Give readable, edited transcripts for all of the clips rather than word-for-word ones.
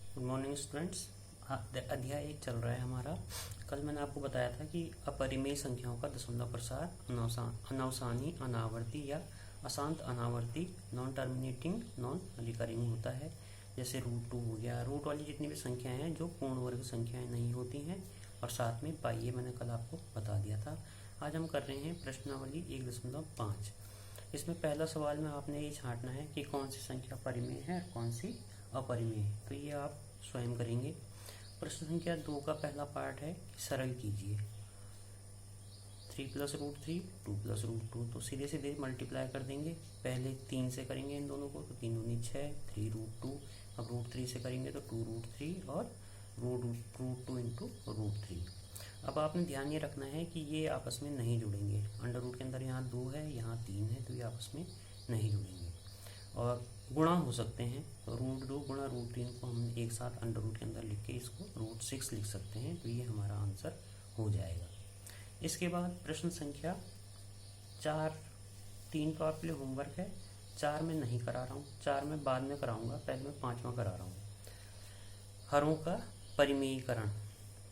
Good morning students. अध्याय 1 चल रहा है हमारा। कल मैंने आपको बताया था कि अपरिमेय संख्याओं का दशमलव प्रसार अनवसानी अनावर्ती या अशांत अनावर्ती नॉन टर्मिनेटिंग नॉन रिकरिंग होता है। जैसे रूट 2 हो गया। रूट वाली जितनी भी संख्याएं हैं जो पूर्ण वर्ग संख्याएं नहीं होती हैं, और साथ में पाई, ये मैंने कल आपको बता दिया था। आज हम कर रहे हैं प्रश्नावली 1.5। इसमें पहला सवाल में आपने ये छांटना है कि कौन सी संख्या परिमेय है और कौन सी अपरिमेय है। तो ये आप स्वयं करेंगे। प्रश्न संख्या 2 का पहला पार्ट है सरल कीजिए। 3 + √3 2 + √2, तो सीधे सीधे मल्टीप्लाई कर देंगे। पहले 3 से करेंगे इन दोनों को, तो 3 दूनी 6, 3 √2। अब √3 से करेंगे तो 2 √3 और √2 इंटू √3। अब आपने ध्यान ये रखना है कि ये आपस में नहीं जुड़ेंगे। अंडर रूट के अंदर यहाँ 2 है, यहाँ 3 है, तो ये आपस में नहीं जुड़ेंगे। और गुणा हो सकते हैं, तो √2 गुणा √3 को हम एक साथ अंडर रूट के अंदर लिख के इसको √6 लिख सकते हैं। तो ये हमारा आंसर हो जाएगा। इसके बाद प्रश्न संख्या 4, 3 तो आपके लिए होमवर्क है। 4 में नहीं करा रहा हूँ, 4 में बाद में कराऊंगा, पहले मैं 5वां करा रहा हूँ। हरों का परिमेयीकरण।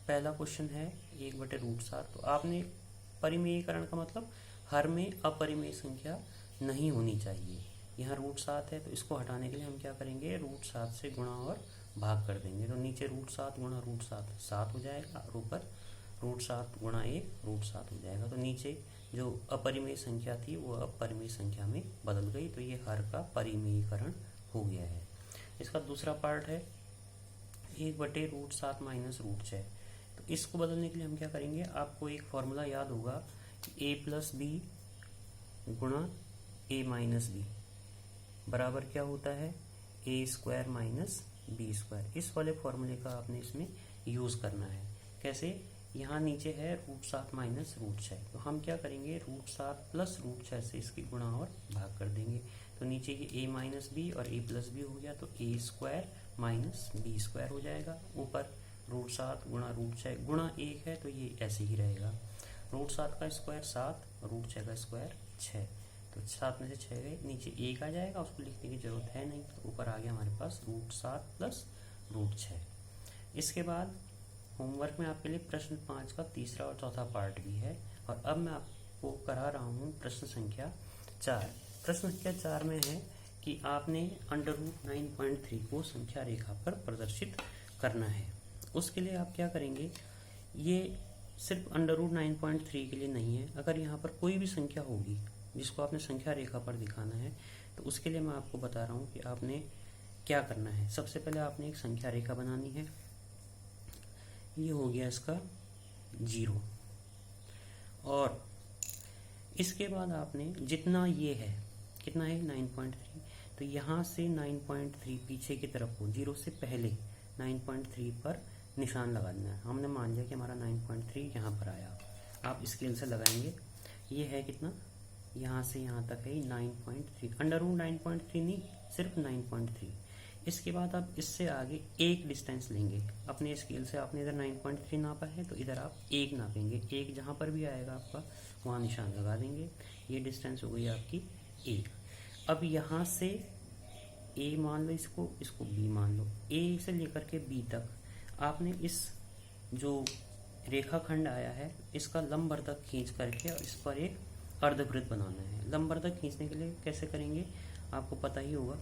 पहला क्वेश्चन है 1/√7। तो आपने परिमेयीकरण का मतलब हर में अपरिमेय संख्या नहीं होनी चाहिए। यहाँ √7 है, तो इसको हटाने के लिए हम क्या करेंगे, √7 से गुणा और भाग कर देंगे। तो नीचे √7 गुणा √7 7 हो जाएगा, और ऊपर √7 गुणा 1 √7 हो जाएगा। तो नीचे जो अपरिमेय संख्या थी वो अपरिमेय संख्या में बदल गई। तो ये हर का परिमेयीकरण हो गया है। इसका दूसरा पार्ट है 1/√7 - √6। तो इसको बदलने के लिए हम क्या करेंगे, आपको एक फॉर्मूला याद होगा कि a + b गुणा a - b बराबर क्या होता है, a² - b²। इस वाले फॉर्मूले का आपने इसमें यूज करना है। कैसे, यहाँ नीचे है √7 - √6, तो हम क्या करेंगे, √7 + √6 से इसकी गुणा और भाग कर देंगे। तो नीचे ये a - b और a + b हो गया, तो a² - b² हो जाएगा। ऊपर √7 गुणा √6 गुणा 1 है, तो ये ऐसे ही रहेगा। √7 का स्क्वायर 7 और √6 का स्क्वायर 6, तो 7 में से 6 गए, नीचे 1 आ जाएगा, उसको लिखने की जरूरत है नहीं। तो ऊपर आ गया हमारे पास √7 + √6। इसके बाद होमवर्क में आपके लिए प्रश्न 5 का तीसरा और चौथा पार्ट भी है। और अब मैं आपको करा रहा हूँ प्रश्न संख्या 4। प्रश्न संख्या 4 में है कि आपने √9.3 को संख्या रेखा पर प्रदर्शित करना है। उसके लिए आप क्या करेंगे, ये सिर्फ √9.3 के लिए नहीं है। अगर यहाँ पर कोई भी संख्या होगी जिसको आपने संख्या रेखा पर दिखाना है, तो उसके लिए मैं आपको बता रहा हूँ कि आपने क्या करना है। सबसे पहले आपने एक संख्या रेखा बनानी है। ये हो गया इसका 0, और इसके बाद आपने जितना ये है, कितना है 9.3, तो यहाँ से 9.3 पीछे की तरफ हो, 0 से पहले 9.3 पर निशान लगा देना है। हमने मान लिया कि हमारा 9.3 यहाँ पर आया। आप स्केल से लगाएंगे, ये है कितना, यहाँ से यहाँ तक है 9.3, √9.3 नहीं, सिर्फ 9.3। इसके बाद आप इससे आगे एक डिस्टेंस लेंगे अपने स्केल से। आपने इधर 9.3 नापा है, तो इधर आप 1 नापेंगे। 1 जहाँ पर भी आएगा आपका वहाँ निशान लगा देंगे। ये डिस्टेंस हो गई आपकी 1। अब यहाँ से a मान लो, इसको b मान लो। a से लेकर के b तक आपने इस जो रेखाखंड आया है इसका लंबवर्धक खींच करके और इस पर एक अर्धवृत्त बनाना है। लंबवर्धक खींचने के लिए कैसे करेंगे आपको पता ही होगा,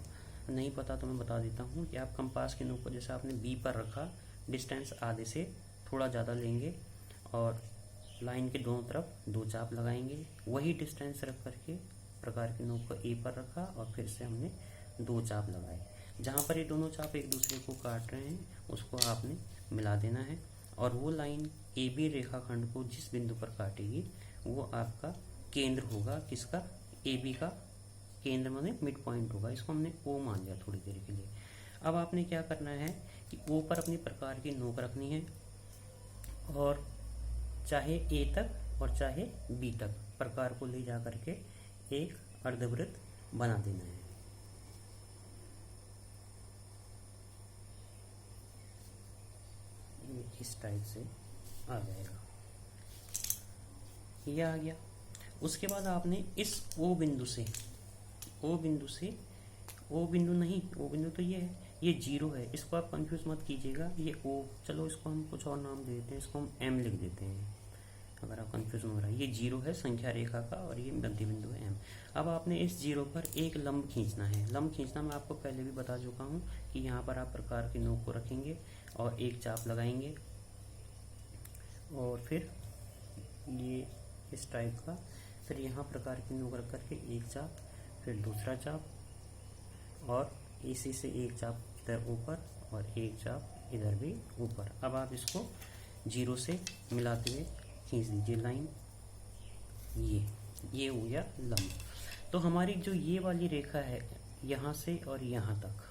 नहीं पता तो मैं बता देता हूँ कि आप कंपास के नोक को जैसे आपने बी पर रखा, डिस्टेंस आधे से थोड़ा ज़्यादा लेंगे और लाइन के दोनों तरफ 2 चाप लगाएंगे। वही डिस्टेंस रख करके प्रकार के नोक को ए पर रखा और फिर से हमने 2 चाप लगाए। जहाँ पर ये दोनों चाप एक दूसरे को काट रहे हैं उसको आपने मिला देना है, और वो लाइन ए बी रेखाखंड को जिस बिंदु पर काटेगी वो आपका केंद्र होगा। किसका, ए बी का केंद्र माने मिड पॉइंट होगा। इसको हमने ओ मान लिया थोड़ी देर के लिए। अब आपने क्या करना है कि ओ पर अपनी प्रकार की नोक रखनी है, और चाहे ए तक और चाहे बी तक प्रकार को ले जा करके एक अर्धवृत्त बना देना है। इस टाइप से आ जाएगा, ये आ गया। उसके बाद आपने इस ओ बिंदु से, ओ बिंदु नहीं, ओ बिंदु तो ये है, ये 0 है, इसको आप कंफ्यूज मत कीजिएगा, ये ओ, चलो इसको हम कुछ और नाम दे देते हैं, इसको हम एम लिख देते हैं अगर आप कंफ्यूज हो रहा है। ये 0 है संख्या रेखा का और ये मध्य बिंदु है एम। अब आपने इस 0 पर एक लंब खींचना है। लंब खींचना मैं आपको पहले भी बता चुका हूँ कि यहाँ पर आप प्रकार की नोक को रखेंगे और एक चाप लगाएंगे और फिर ये इस टाइप का, फिर यहाँ प्रकार की नोक रख करके एक चाप, फिर दूसरा चाप और इसी से एक चाप इधर ऊपर और एक चाप इधर भी ऊपर। अब आप इसको 0 से मिलाते हुए खींच दीजिए लाइन, ये हो गया लंब। तो हमारी जो ये वाली रेखा है यहाँ से और यहाँ तक,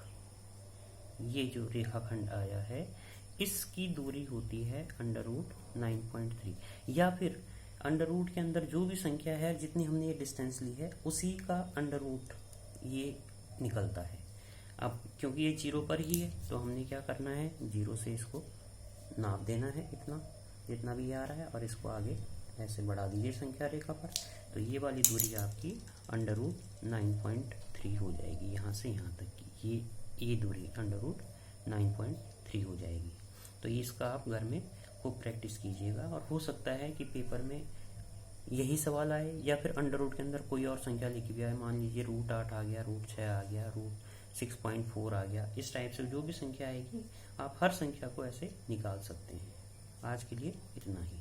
ये जो रेखाखंड आया है इसकी दूरी होती है √9.3, या फिर अंडर रूट के अंदर जो भी संख्या है जितनी हमने ये डिस्टेंस ली है उसी का अंडर रूट ये निकलता है। अब क्योंकि ये 0 पर ही है तो हमने क्या करना है, 0 से इसको नाप देना है इतना जितना भी आ रहा है और इसको आगे ऐसे बढ़ा दीजिए संख्या रेखा पर। तो ये वाली दूरी आपकी √9.3 हो जाएगी, यहाँ से यहाँ तक की ये दूरी √9.3 हो जाएगी। तो इसका आप घर में खूब प्रैक्टिस कीजिएगा और हो सकता है कि पेपर में यही सवाल आए या फिर अंडर रूट के अंदर कोई और संख्या लिखी हुई आए, मान लीजिए √8 आ गया, √6 आ गया, √6.4 आ गया, इस टाइप से जो भी संख्या आएगी आप हर संख्या को ऐसे निकाल सकते हैं। आज के लिए इतना ही।